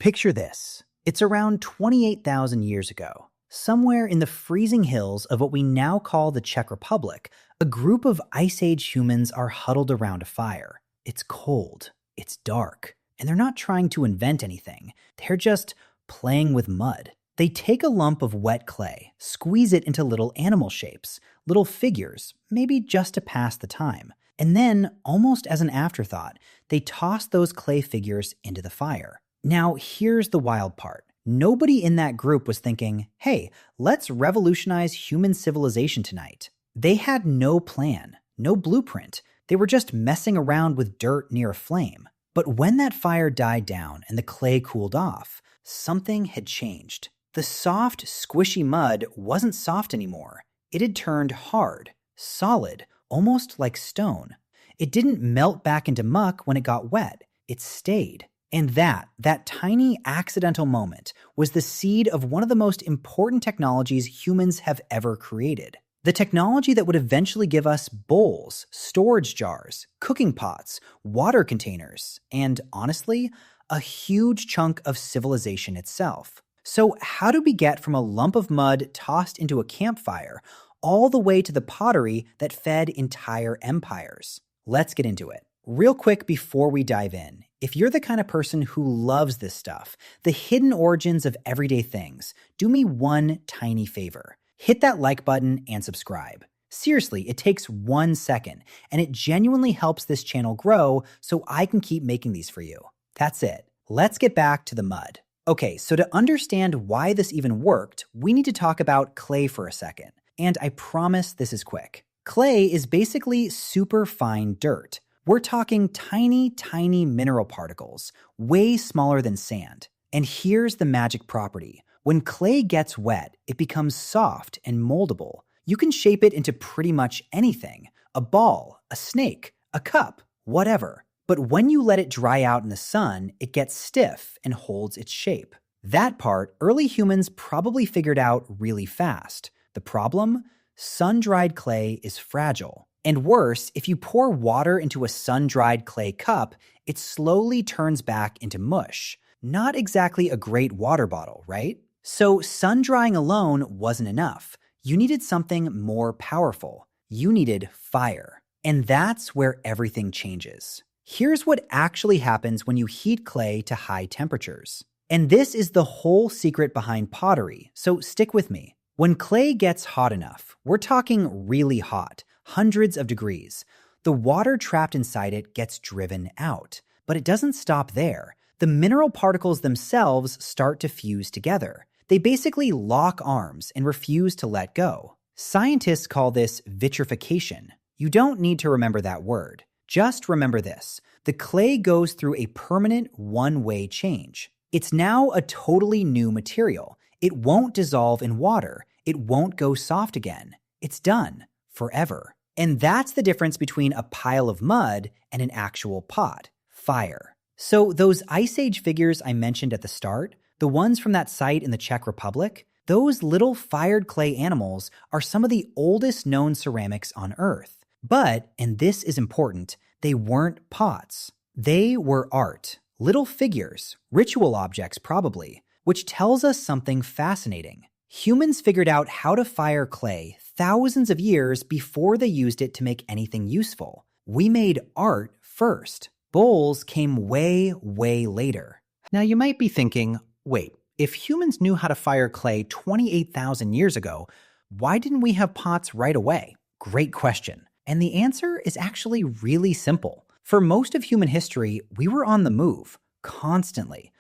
Picture this. It's around 28,000 years ago. Somewhere in the freezing hills of what we now call the Czech Republic, a group of Ice Age humans are huddled around a fire. It's cold, it's dark, and they're not trying to invent anything. They're just playing with mud. They take a lump of wet clay, squeeze it into little animal shapes, little figures, maybe just to pass the time. And then, almost as an afterthought, they toss those clay figures into the fire. Now, here's the wild part. Nobody in that group was thinking, hey, let's revolutionize human civilization tonight. They had no plan, no blueprint. They were just messing around with dirt near a flame. But when that fire died down and the clay cooled off, something had changed. The soft, squishy mud wasn't soft anymore. It had turned hard, solid, almost like stone. It didn't melt back into muck when it got wet. It stayed. And that tiny accidental moment was the seed of one of the most important technologies humans have ever created. The technology that would eventually give us bowls, storage jars, cooking pots, water containers, and honestly, a huge chunk of civilization itself. So how do we get from a lump of mud tossed into a campfire all the way to the pottery that fed entire empires? Let's get into it. Real quick before we dive in, if you're the kind of person who loves this stuff, the hidden origins of everyday things, do me one tiny favor. Hit that like button and subscribe. Seriously, it takes 1 second, and it genuinely helps this channel grow so I can keep making these for you. That's it. Let's get back to the mud. Okay, so to understand why this even worked, we need to talk about clay for a second. And I promise this is quick. Clay is basically super fine dirt. We're talking tiny, tiny mineral particles, way smaller than sand. And here's the magic property. When clay gets wet, it becomes soft and moldable. You can shape it into pretty much anything. A ball, a snake, a cup, whatever. But when you let it dry out in the sun, it gets stiff and holds its shape. That part, early humans probably figured out really fast. The problem? Sun-dried clay is fragile. And worse, if you pour water into a sun-dried clay cup, it slowly turns back into mush. Not exactly a great water bottle, right? So sun-drying alone wasn't enough. You needed something more powerful. You needed fire. And that's where everything changes. Here's what actually happens when you heat clay to high temperatures. And this is the whole secret behind pottery, so stick with me. When clay gets hot enough, we're talking really hot, hundreds of degrees, the water trapped inside it gets driven out. But it doesn't stop there. The mineral particles themselves start to fuse together. They basically lock arms and refuse to let go. Scientists call this vitrification. You don't need to remember that word. Just remember this. The clay goes through a permanent one-way change. It's now a totally new material. It won't dissolve in water. It won't go soft again. It's done. Forever. And that's the difference between a pile of mud and an actual pot. Fire. So those Ice Age figures I mentioned at the start, the ones from that site in the Czech Republic, those little fired clay animals are some of the oldest known ceramics on Earth. But, and this is important, they weren't pots. They were art. Little figures, ritual objects probably, which tells us something fascinating. Humans figured out how to fire clay thousands of years before they used it to make anything useful. We made art first. Bowls came way, way later. Now you might be thinking, wait, if humans knew how to fire clay 28,000 years ago, why didn't we have pots right away? Great question. And the answer is actually really simple. For most of human history, we were on the move, constantly.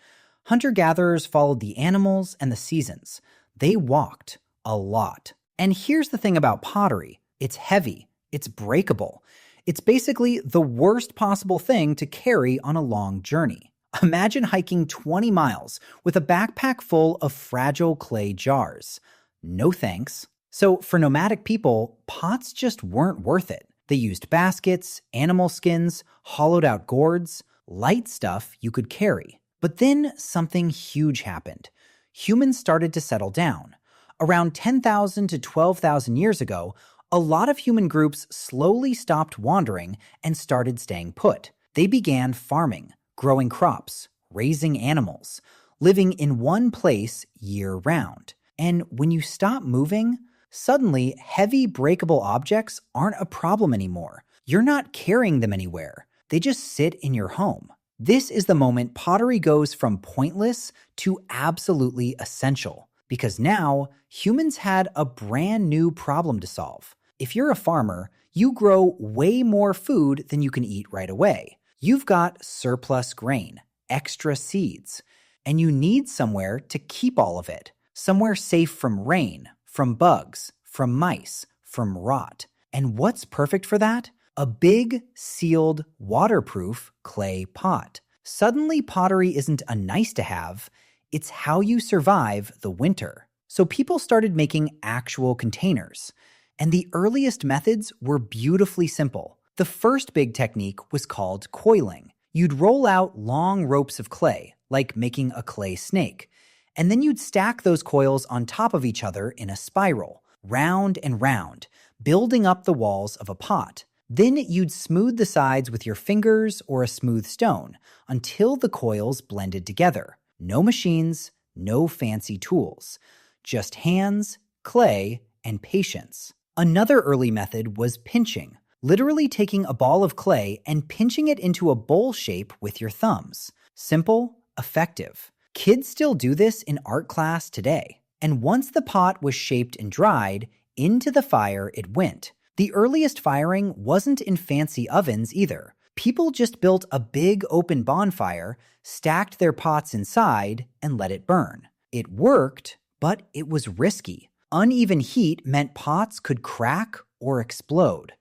Hunter-gatherers followed the animals and the seasons. They walked a lot. And here's the thing about pottery. It's heavy. It's breakable. It's basically the worst possible thing to carry on a long journey. Imagine hiking 20 miles with a backpack full of fragile clay jars. No thanks. So for nomadic people, pots just weren't worth it. They used baskets, animal skins, hollowed out gourds, light stuff you could carry. But then something huge happened. Humans started to settle down. Around 10,000 to 12,000 years ago, a lot of human groups slowly stopped wandering and started staying put. They began farming, growing crops, raising animals. living in one place year-round. And when you stop moving, suddenly heavy breakable objects aren't a problem anymore. You're not carrying them anywhere. They just sit in your home. This is the moment pottery goes from pointless to absolutely essential, because now humans had a brand new problem to solve. If you're a farmer, you grow way more food than you can eat right away. You've got surplus grain, extra seeds, and you need somewhere to keep all of it, somewhere safe from rain, from bugs, from mice, from rot. And what's perfect for that? A big, sealed, waterproof clay pot. Suddenly, pottery isn't a nice-to-have, it's how you survive the winter. So people started making actual containers. And the earliest methods were beautifully simple. The first big technique was called coiling. You'd roll out long ropes of clay, like making a clay snake. And then you'd stack those coils on top of each other in a spiral, round and round, building up the walls of a pot. Then you'd smooth the sides with your fingers or a smooth stone until the coils blended together. No machines, no fancy tools. Just hands, clay, and patience. Another early method was pinching, literally taking a ball of clay and pinching it into a bowl shape with your thumbs. Simple, effective. Kids still do this in art class today. And once the pot was shaped and dried, into the fire it went. The earliest firing wasn't in fancy ovens either. People just built a big open bonfire, stacked their pots inside, and let it burn. It worked, but it was risky. Uneven heat meant pots could crack or explode.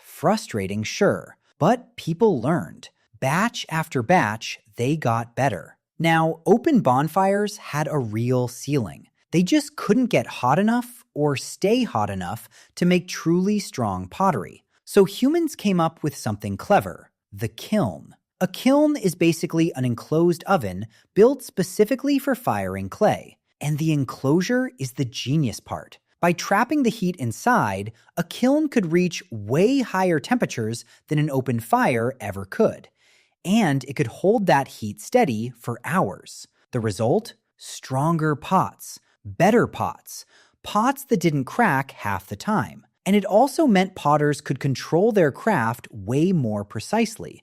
Frustrating, sure, but people learned. Batch after batch, they got better. Now, open bonfires had a real ceiling. They just couldn't get hot enough or stay hot enough to make truly strong pottery. So humans came up with something clever, the kiln. A kiln is basically an enclosed oven built specifically for firing clay. And the enclosure is the genius part. By trapping the heat inside, a kiln could reach way higher temperatures than an open fire ever could. And it could hold that heat steady for hours. The result? Stronger pots, better pots, pots that didn't crack half the time. And it also meant potters could control their craft way more precisely,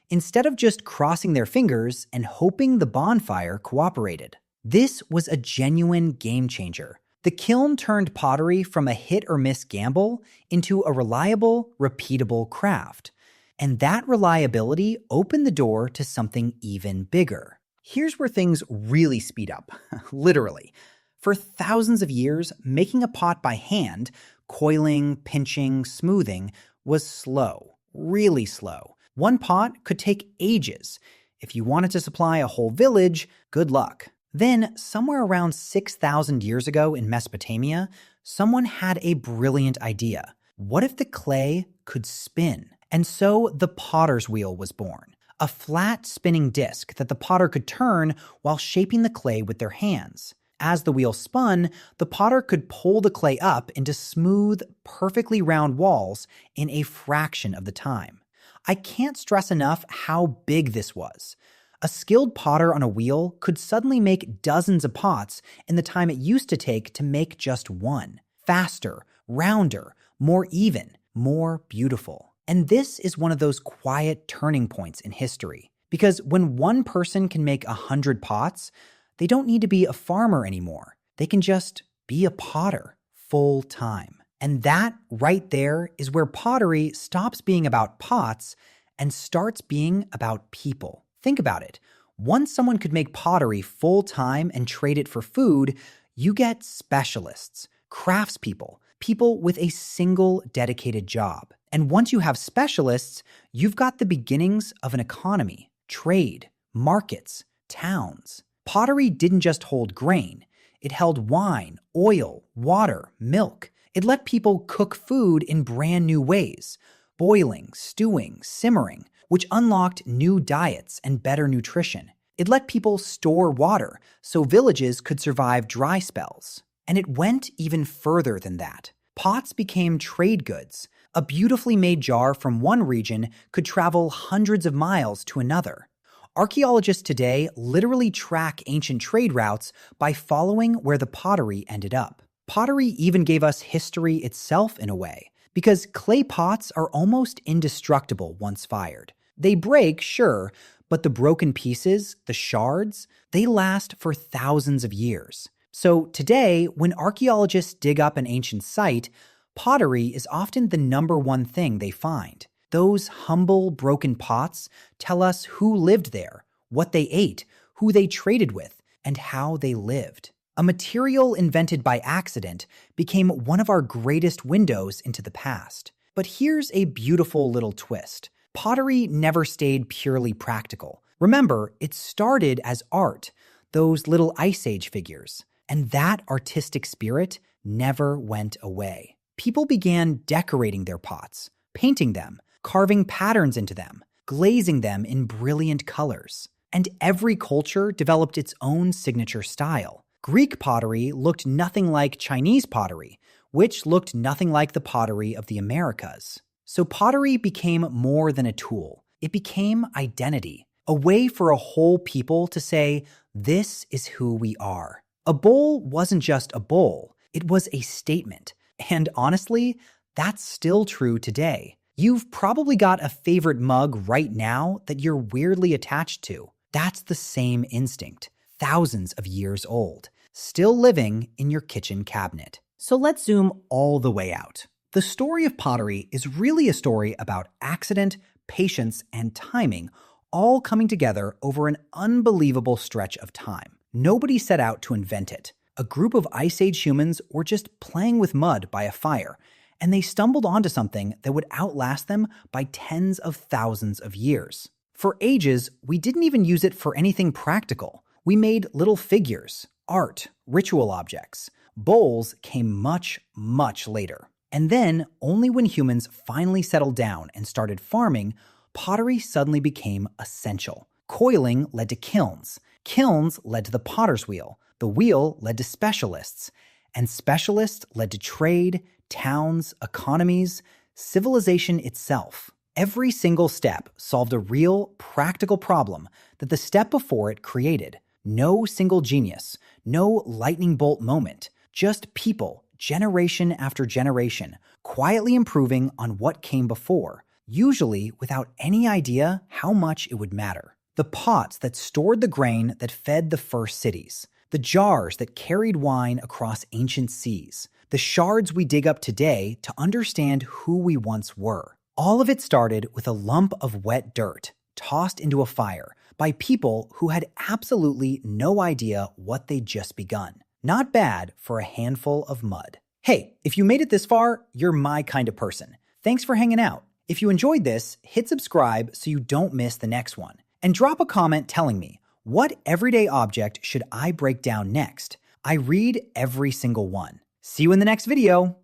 instead of just crossing their fingers and hoping the bonfire cooperated. This was a genuine game changer. The kiln turned pottery from a hit-or-miss gamble into a reliable, repeatable craft. And that reliability opened the door to something even bigger. Here's where things really speed up, literally. For thousands of years, making a pot by hand, coiling, pinching, smoothing, was slow, really slow. One pot could take ages. If you wanted to supply a whole village, good luck. Then, somewhere around 6,000 years ago in Mesopotamia, someone had a brilliant idea. What if the clay could spin? And so the potter's wheel was born, a flat spinning disc that the potter could turn while shaping the clay with their hands. As the wheel spun, the potter could pull the clay up into smooth, perfectly round walls in a fraction of the time. I can't stress enough how big this was. A skilled potter on a wheel could suddenly make dozens of pots in the time it used to take to make just one. Faster, rounder, more even, more beautiful. And this is one of those quiet turning points in history. Because when one person can make 100 pots, they don't need to be a farmer anymore. They can just be a potter full time. And that right there is where pottery stops being about pots and starts being about people. Think about it. Once someone could make pottery full time and trade it for food, you get specialists, craftspeople, people with a single dedicated job. And once you have specialists, you've got the beginnings of an economy, trade, markets, towns. Pottery didn't just hold grain. It held wine, oil, water, milk. It let people cook food in brand new ways, boiling, stewing, simmering, which unlocked new diets and better nutrition. It let people store water so villages could survive dry spells. And it went even further than that. Pots became trade goods. A beautifully made jar from one region could travel hundreds of miles to another. Archaeologists today literally track ancient trade routes by following where the pottery ended up. Pottery even gave us history itself in a way, because clay pots are almost indestructible once fired. They break, sure, but the broken pieces, the shards, they last for thousands of years. So today, when archaeologists dig up an ancient site, pottery is often the number one thing they find. Those humble, broken pots tell us who lived there, what they ate, who they traded with, and how they lived. A material invented by accident became one of our greatest windows into the past. But here's a beautiful little twist. Pottery never stayed purely practical. Remember, it started as art, those little Ice Age figures. And that artistic spirit never went away. People began decorating their pots, painting them, carving patterns into them, glazing them in brilliant colors. And every culture developed its own signature style. Greek pottery looked nothing like Chinese pottery, which looked nothing like the pottery of the Americas. So pottery became more than a tool. It became identity, a way for a whole people to say, this is who we are. A bowl wasn't just a bowl, it was a statement. And honestly, that's still true today. You've probably got a favorite mug right now that you're weirdly attached to. That's the same instinct, thousands of years old, still living in your kitchen cabinet. So let's zoom all the way out. The story of pottery is really a story about accident, patience, and timing, all coming together over an unbelievable stretch of time. Nobody set out to invent it. A group of Ice Age humans were just playing with mud by a fire, and they stumbled onto something that would outlast them by tens of thousands of years. For ages, we didn't even use it for anything practical. We made little figures, art, ritual objects. Bowls came much, much later. And then, only when humans finally settled down and started farming, pottery suddenly became essential. Coiling led to kilns. Kilns led to the potter's wheel. The wheel led to specialists. And specialists led to trade, towns, economies, civilization itself. Every single step solved a real, practical problem that the step before it created. No single genius, no lightning bolt moment, just people, generation after generation, quietly improving on what came before, usually without any idea how much it would matter. The pots that stored the grain that fed the first cities, the jars that carried wine across ancient seas, the shards we dig up today to understand who we once were. All of it started with a lump of wet dirt tossed into a fire by people who had absolutely no idea what they'd just begun. Not bad for a handful of mud. Hey, if you made it this far, you're my kind of person. Thanks for hanging out. If you enjoyed this, hit subscribe so you don't miss the next one. And drop a comment telling me, what everyday object should I break down next? I read every single one. See you in the next video.